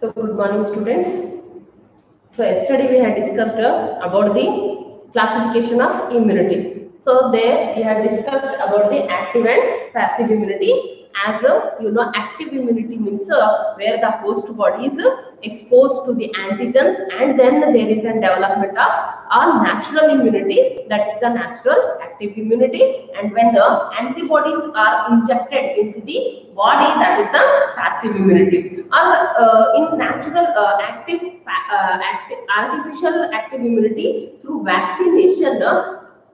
So good morning students. So yesterday we had discussed about the classification of immunity. So there we have discussed about the active and passive immunity. As you know, active immunity means where the host body is exposed to the antigens, and then there is a development of a natural immunity, that is the natural active immunity, and when the antibodies are injected into the body, that is the passive immunity. Or in natural artificial active immunity through vaccination,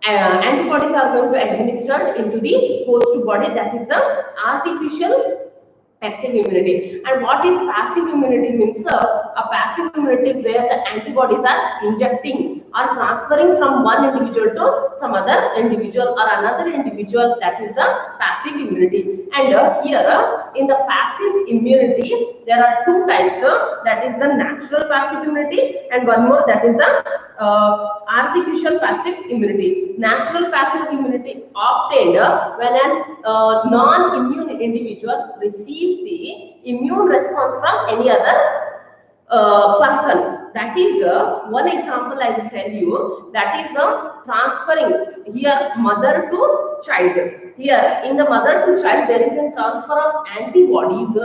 antibodies are going to administered into the host body, that is the artificial active immunity. And what is passive immunity means a passive immunity where the antibodies are injecting or transferring from one individual to some other individual or another individual, that is the passive immunity. And here in the passive immunity there are two types, that is the natural passive immunity and one more, that is the artificial passive immunity. Natural passive immunity obtained when a non-immune individual receives the immune response from any other person. That is one example I will tell you, that is transferring here mother to child. Here in the mother to child there is a transfer of antibodies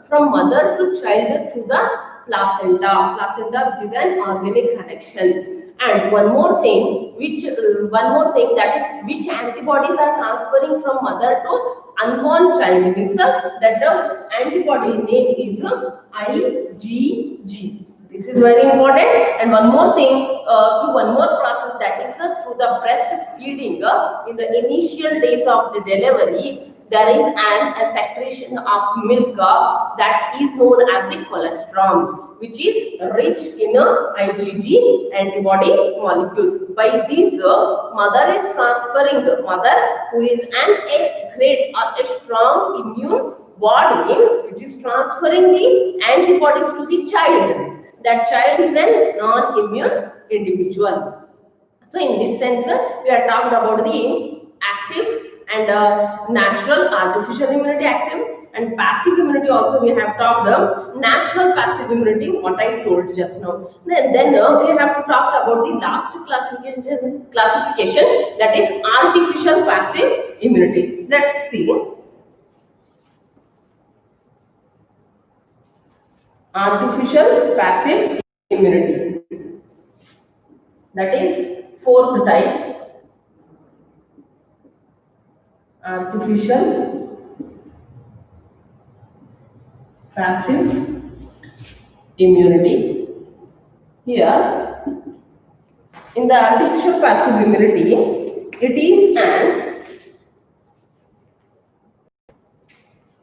from mother to child through the placenta, which is an organic connection. And one more thing, that is which antibodies are transferring from mother to unborn child, means that the antibody name is IgG. This is very important. And one more thing, through one more process, that is through the breastfeeding. In the initial days of the delivery, there is a secretion of milk that is known as the colostrum, which is rich in IgG antibody molecules. By this, mother is transferring, mother who is a great or a strong immune body, which is transferring the antibodies to the child. That child is a non-immune individual. So in this sense, we are talking about the active and natural artificial immunity active, and passive immunity also we have talked. Natural passive immunity, what I told just now. Then we have to talk about the last classification, that is artificial passive immunity. Let's see. Artificial passive immunity, that is fourth type, artificial passive immunity. Here in the artificial passive immunity, it is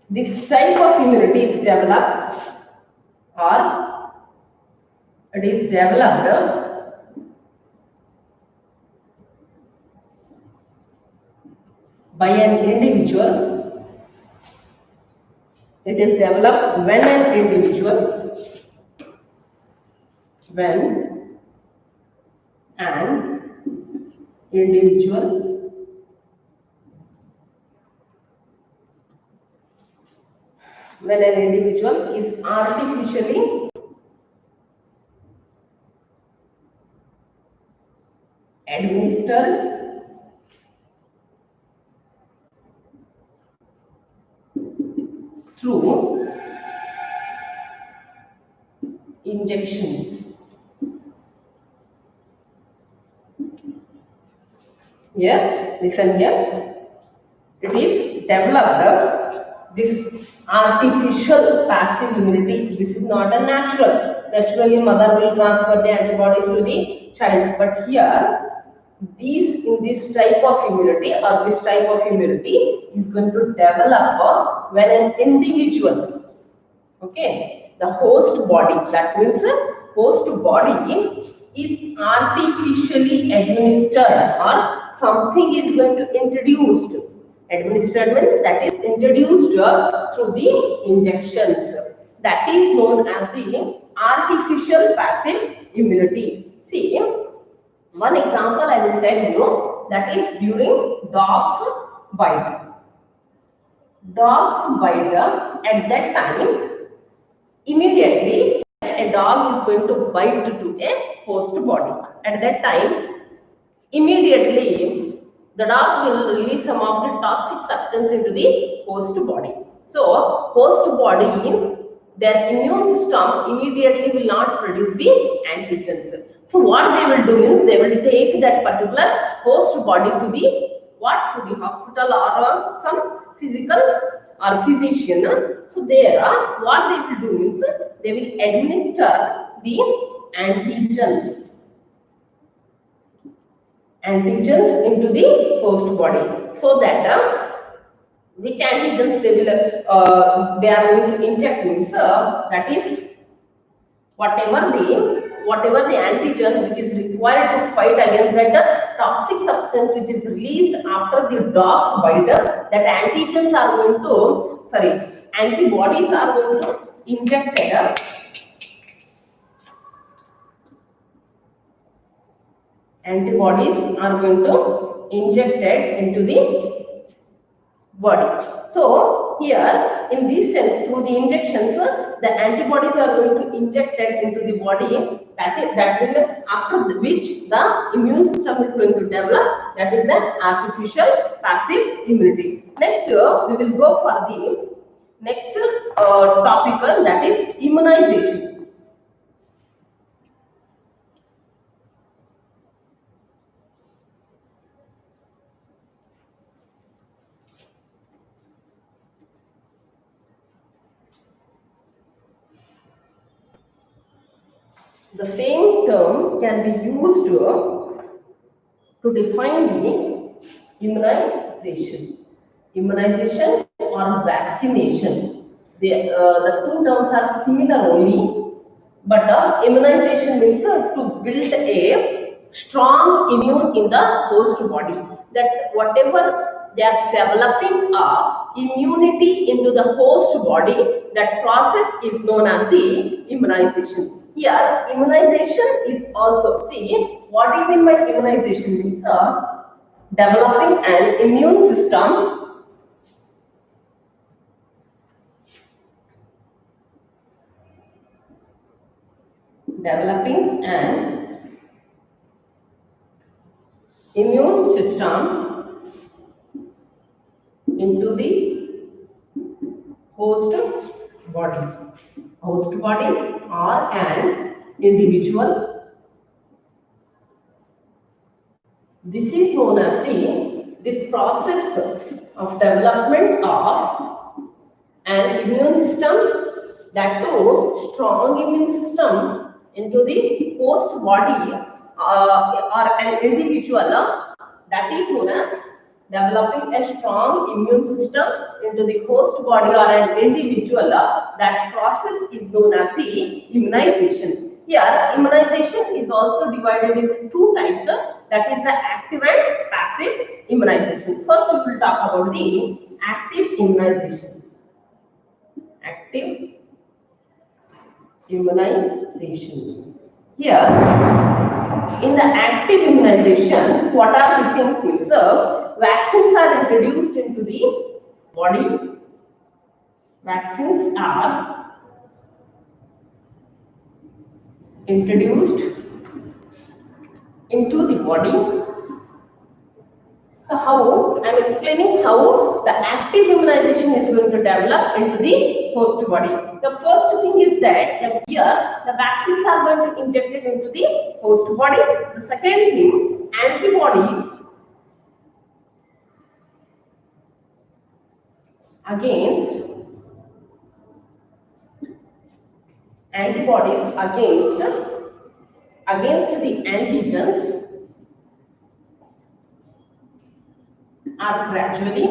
this type of immunity is developed, or it is developed by an individual. It is developed when an individual is artificially administered through injections. Here, listen here. It is developed, this artificial passive immunity. This is not a natural. Naturally, mother will transfer the antibodies to the child. But here, in this type of immunity, or this type of immunity is going to develop when an individual, okay, the host body, that means host body is artificially administered, or something is going to introduced. Administered means that is introduced through the injections. That is known as the artificial passive immunity. See, one example I will tell you, that is during dogs bite. Dogs bite, at that time, immediately dog is going to bite to a host body. At that time, immediately the dog will release some of the toxic substance into the host body. So host body, their immune system immediately will not produce the antigens. So what they will do means they will take that particular host body to the what, to the hospital or some physical or physician. So there what they will do means they will administer the antigens into the host body, so that which antigens they are going to inject means that is whatever the antigen which is required to fight against that toxic substance which is released after the dog's bite, that antigens are going to, sorry, antibodies are going to injected antibodies are going to injected into the body. So here in this sense, through the injections, the antibodies are going to injected into the body, that will after which the immune system is going to develop, that is the artificial passive immunity. Next we will go for the next topic, that is immunization. The same term can be used to define the immunization. Immunization or vaccination. The two terms are similar only, but immunization means to build a strong immune in the host body. That whatever they are developing immunity into the host body, that process is known as the immunization. Here, immunization is also, see, what do you mean by immunization means developing an immune system developing an immune system into the host body. Host body or an individual. This is known as this process of development of an immune system, that too strong immune system into the host body or an individual, that is known as developing a strong immune system into the host body or an individual. That process is known as the immunization. Here, immunization is also divided into two types, that is the active and passive immunization. First, we will talk about the active immunization. Active immunization. Here, in the active immunization, what are the things means? Vaccines are introduced into the body. Vaccines are introduced into the body. So how I am explaining how the active immunization is going to develop into the host body. The first thing is that here the vaccines are going to injected into the host body. The second thing, antibodies against the antigens are gradually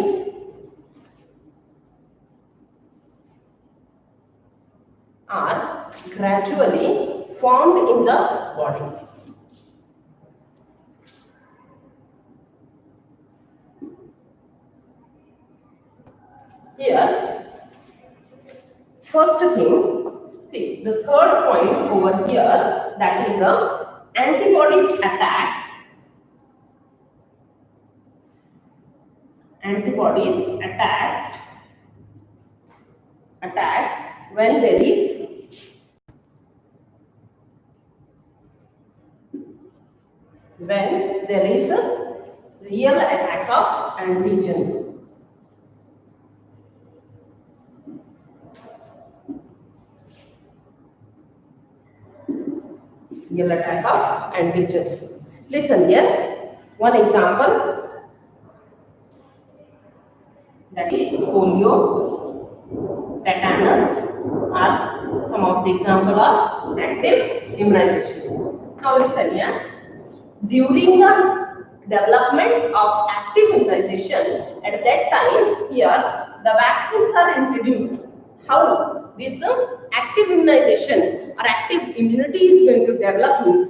formed in the body. Here, first thing, see the third point over here, that is antibodies attacks when there is when there is a real attack of antigen. Real attack of antigens. Listen here, one example, that is polio, tetanus are some of the example of active immunization. Now listen here, during the development of active immunization, at that time here the vaccines are introduced. How this active immunization or active immunity is going to develop means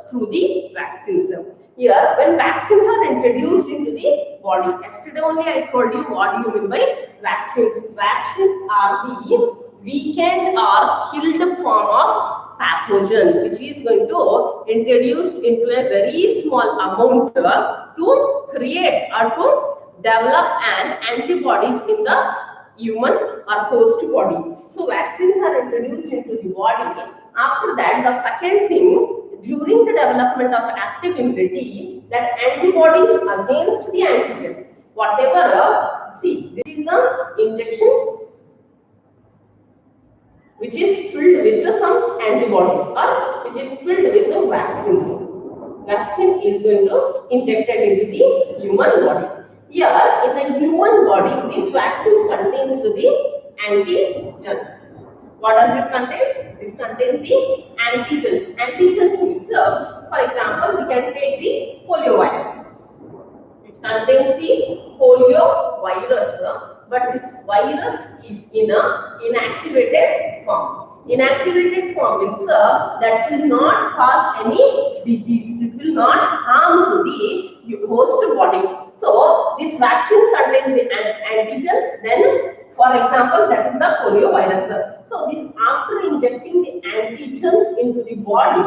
through the vaccines. Here, when vaccines are introduced into the body, yesterday only I told you what do you mean by vaccines. Vaccines are the weakened or killed form of pathogen which is going to introduced into a very small amount to create or to develop an antibodies in the human or host body. So vaccines are introduced into the body. After that, the second thing, during the development of active immunity, that antibodies against the antigen, whatever, see, this is the injection which is filled with some antibodies or which is filled with the vaccines. Vaccine is going to injected into the human body. Here, in the human body, this vaccine contains the antigens. What does it contain? This contains the antigens. Antigens means, for example, we can take the polio virus. It contains the polio virus, but this virus is in a inactivated form. Inactivated form means that will not cause any disease. It will not harm to the host body. So this vaccine contains the antigens. Then, for example, that is the polio virus. So this, after injecting the antigens into the body,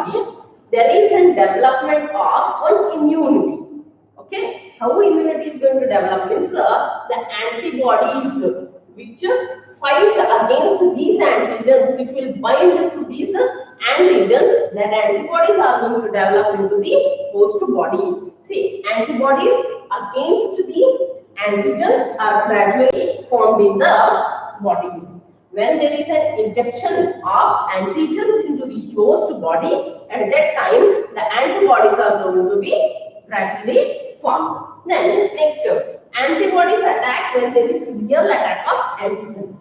there is a development of one immunity. Okay, how immunity is going to develop means the antibodies which fight against these antigens, which will bind to these antigens, that antibodies are going to develop into the host body. See, antibodies against the antigens are gradually formed in the body. When there is an injection of antigens into the host body, at that time the antibodies are going to be gradually formed. Then next, antibodies attack when there is real attack of antigen.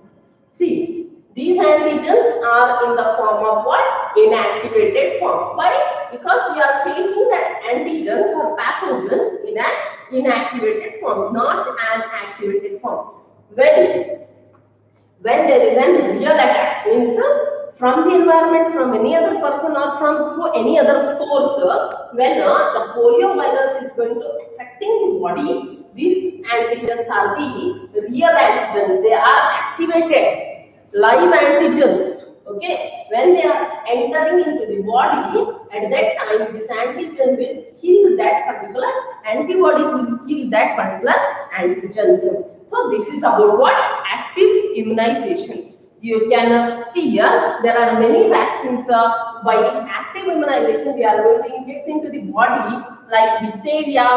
See, these antigens are in the form of what? Inactivated form. Why? Because we are taking that antigens or pathogens in an inactivated form, not an activated form. When there is a real attack, means from the environment, from any other person or from through any other source, when the polio virus is going to affecting the body, these antigens are the real antigens. They are activated live antigens. Okay, when they are entering into the body, at that time this antigen will kill that particular antibodies will kill that particular antigens. So this is about what? Active immunization. You can see here, there are many vaccines by active immunization we are going to inject into the body, like diphtheria,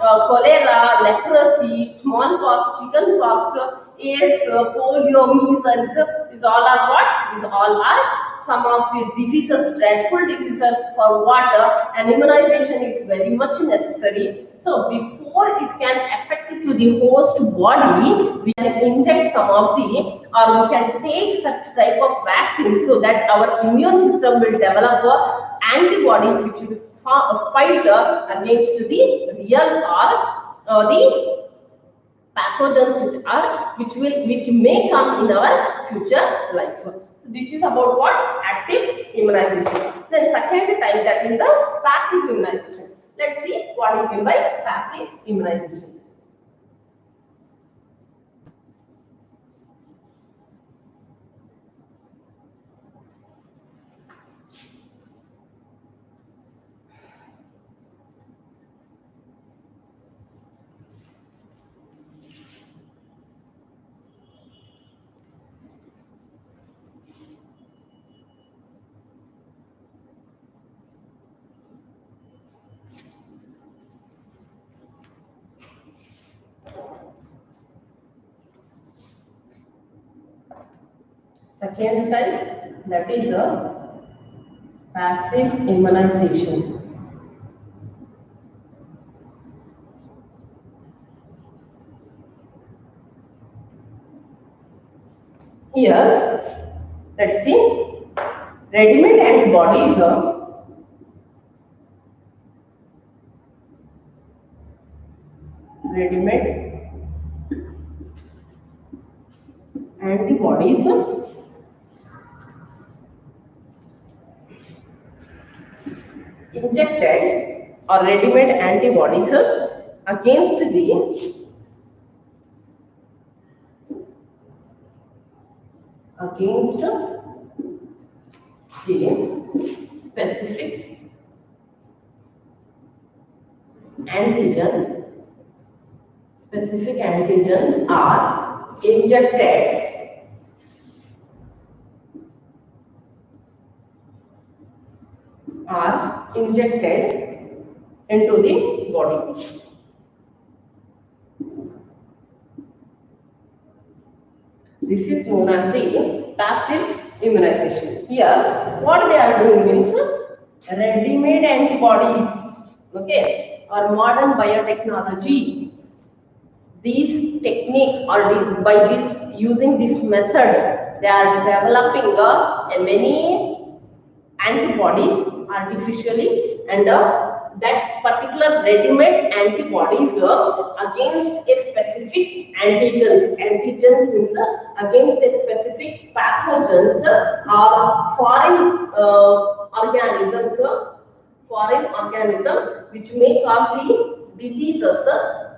cholera, leprosy, smallpox, chickenpox, AIDS, polio, measles. These all are what? These all are some of the diseases, dreadful diseases for what an immunization is very much necessary. So before it can affect to the host body, we can inject some of the, or we can take such type of vaccine so that our immune system will develop antibodies which will fight against the real or the pathogens which may come in our future life. So this is about what? Active immunization. Then second type, that is the passive immunization. Let's see what is meant by passive immunization. Second type, that is a passive immunization. Here, let's see, ready-made antibodies ready-made antibodies injected or ready-made antibodies against the specific antigen. Specific antigens are injected into the body. This is known as the passive immunization. Here, what they are doing means ready-made antibodies, okay, or modern biotechnology. This technique or by this using this method, they are developing many antibodies artificially, and that particular ready-made antibodies against a specific antigens. Antigens means against a specific pathogens or foreign organism which may cause the diseases.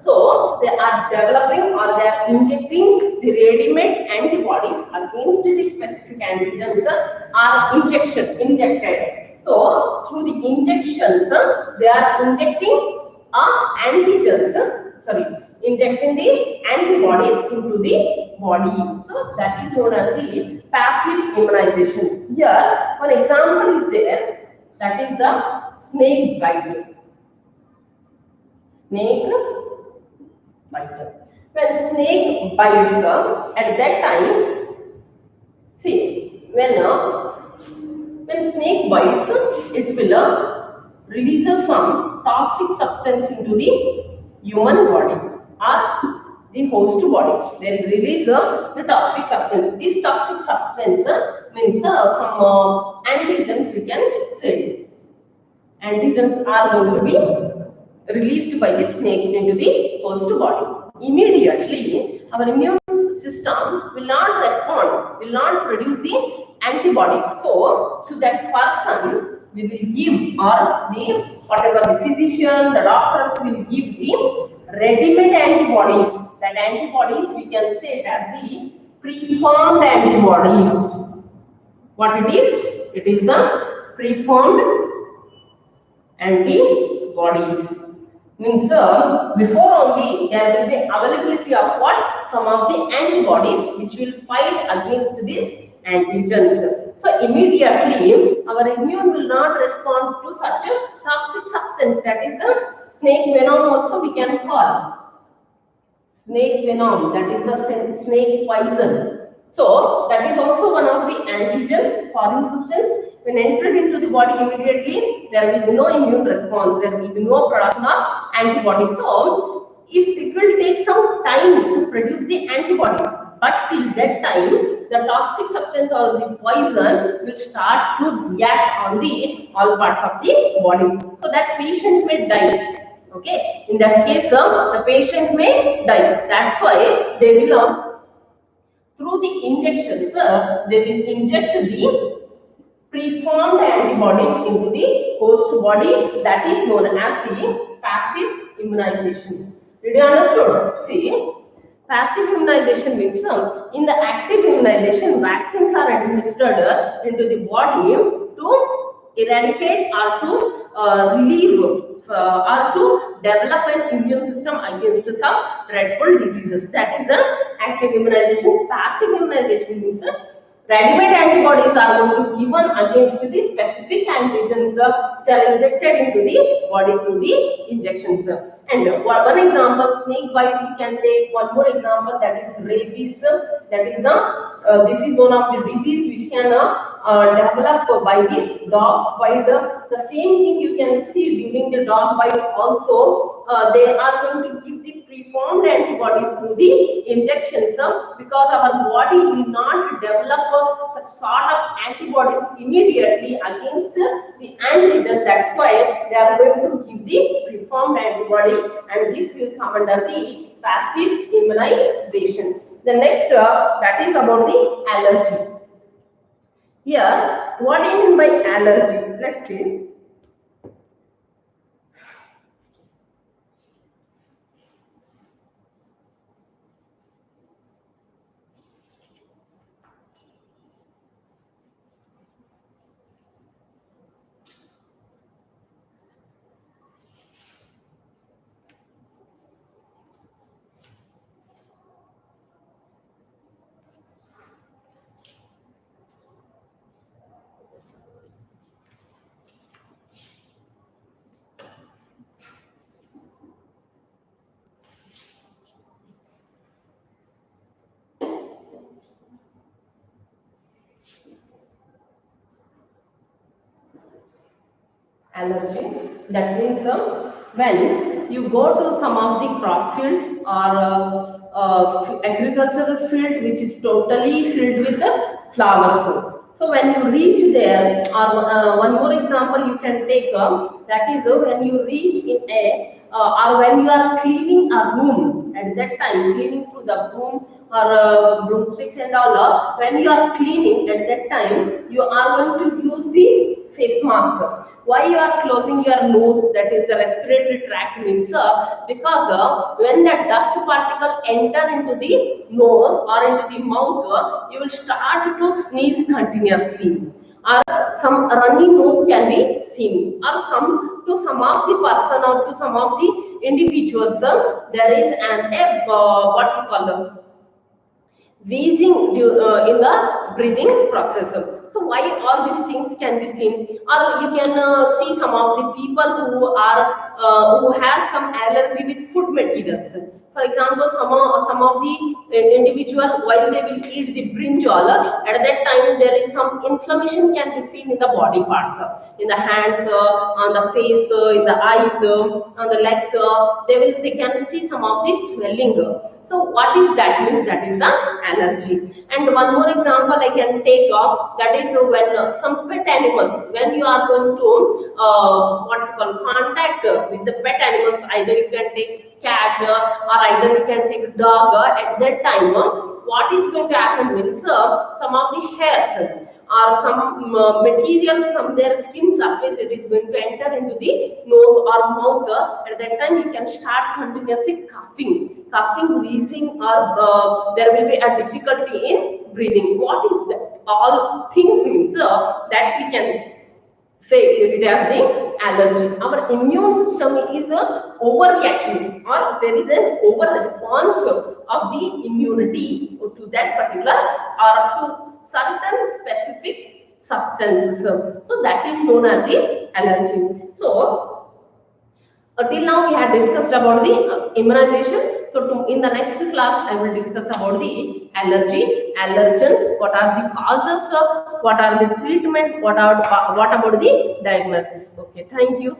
So they are developing or they are injecting the ready-made antibodies against the specific antigens are injected. So through the injections, they are injecting the antibodies into the body. So that is known as the passive immunization. Here, one example is there, that is the snake bite. Snake bite. When snake bites, at that time, see, when snake bites, it will release some toxic substance into the human body or the host body. They release the toxic substance. This toxic substance means some antigens, we can say. Antigens are going to be released by the snake into the host body. Immediately, our immune system will not respond, will not produce the antibodies. So, to that person, we will give, or whatever the physician, the doctors will give the ready-made antibodies. That antibodies we can say that the preformed antibodies. What it is? It is the preformed antibodies. Means before only there will be availability of what? Some of the antibodies which will fight against these antigens. So immediately our immune will not respond to such a toxic substance, that is the snake venom also we can call. Snake venom, that is the snake poison. So that is also one of the antigen foreign substance. When entered into the body, immediately there will be no immune response, there will be no production of antibodies. So if it will take some time to produce the antibodies, but till that time the toxic substance or the poison will start to react on the all parts of the body. So that patient may die. Okay, in that case the patient may die. That's why they will through the injections they will inject the preformed antibodies into the host body. That is known as the passive immunization. Did you understood? See, passive immunization means in the active immunization, vaccines are administered into the body to eradicate or to relieve or to develop an immune system against some dreadful diseases. That is active immunization. Passive immunization means ready-made antibodies are going to given against the specific antigens which are injected into the body through the injections. And one example, snake bite, we can take one more example, that is rabies. That is this is one of the disease which can develop by the dogs bite. The same thing you can see during the dog bite also. They are going to give the preformed antibodies through the injections because our body will not develop such sort of antibodies immediately against the antigen. That's why they are going to give the preformed antibody, and this will come under the passive immunization. The next that is about the allergy. Here, what do you mean by allergy? Let's see. Allergy, that means when you go to some of the crop field or agricultural field which is totally filled with flowers. So when you reach there, or one more example you can take, that is when you reach in a or when you are cleaning a room, at that time cleaning through the broom or broomsticks and all, when you are cleaning at that time you are going to use the face mask. Why you are closing your nose, that is the respiratory tract means, because when that dust particle enter into the nose or into the mouth, you will start to sneeze continuously, or some runny nose can be seen, or some of the person or to some of the individuals, there is an what we call wheezing in the breathing process. So why all these things can be seen, or you can see some of the people who has some allergy with food materials. For example, some of the individual, while they will eat the brinjal, at that time there is some inflammation can be seen in the body parts, in the hands, on the face, in the eyes, on the legs. They can see some of the swelling. So what is that means? That is the allergy. And one more example I can take up, that is when some pet animals, when you are going to what we call contact with the pet animals, either you can take cat or either you can take dog, at that time what is going to happen means, some of the hairs or some material from their skin surface, it is going to enter into the nose or mouth. At that time you can start continuously coughing, wheezing, or there will be a difficulty in breathing. What is that? All things means that we can say it as the allergy. Our immune system is overreacting, or there is an over response of the immunity to that particular or to certain specific substances. So that is known as the allergy. So till now we had discussed about the immunization. So in the next class I will discuss about the allergy, allergens, what are the causes, what are the treatment, what about the diagnosis. Okay, thank you.